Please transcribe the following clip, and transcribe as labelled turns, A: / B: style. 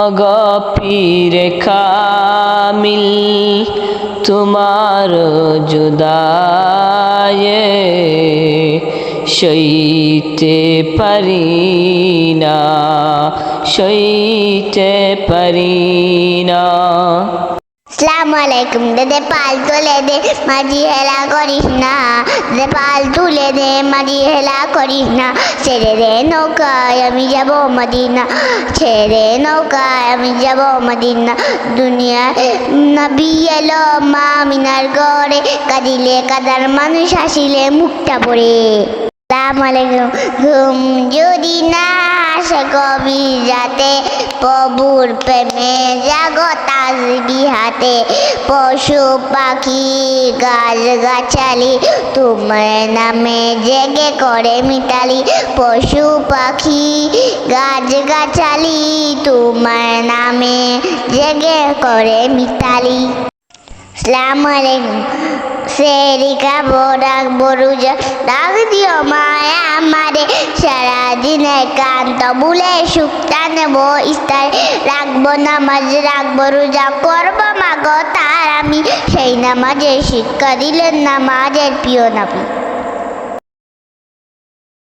A: পীরে কামিল তোমার জুদায়ে সইতে পারি না, সইতে পারি না।
B: আসসালামু আলাইকুম। দে পাল তুলে দে মাঝি হেলা করিস না, দে পাল তুলে দে মাঝি হেলা করিস না। ছেড়ে দে নৌকায় আমি যাব মদিনা, ছেড়ে নৌকায় আমি যাব মদিনা। দুনিয়ায় নবী এলো মা মিনার ঘরে, কাঁদিলে কাদার মানুষ হাসিলে মুখটা পড়ে। আসসালামু আলাইকুম। ঘুম যদি না আসে গভীর রাতে, প্রভুর প্রেমে জাগো তাসবিহ হাতে। পশু পাখি গাছ গাছালি তোমার নামে জেগে করে মিতালি। পশু পাখি গাছ গাছালি তোমার নামে জেগে করে মিতালি। আসসালামু আলাইকুম। সেরি খাবো রাখবো রোজা, ডাক দিও মায়া আমারে। সারাদিনে কান্ত বুলে শুক্তা নেবো ইস্তার, রাখবো নামাজ রাখবো রোজা, করবো মাগো তার আমি। সেই নামাজের শিক্ষা দিলেন নামাজের প্রিয় নবী।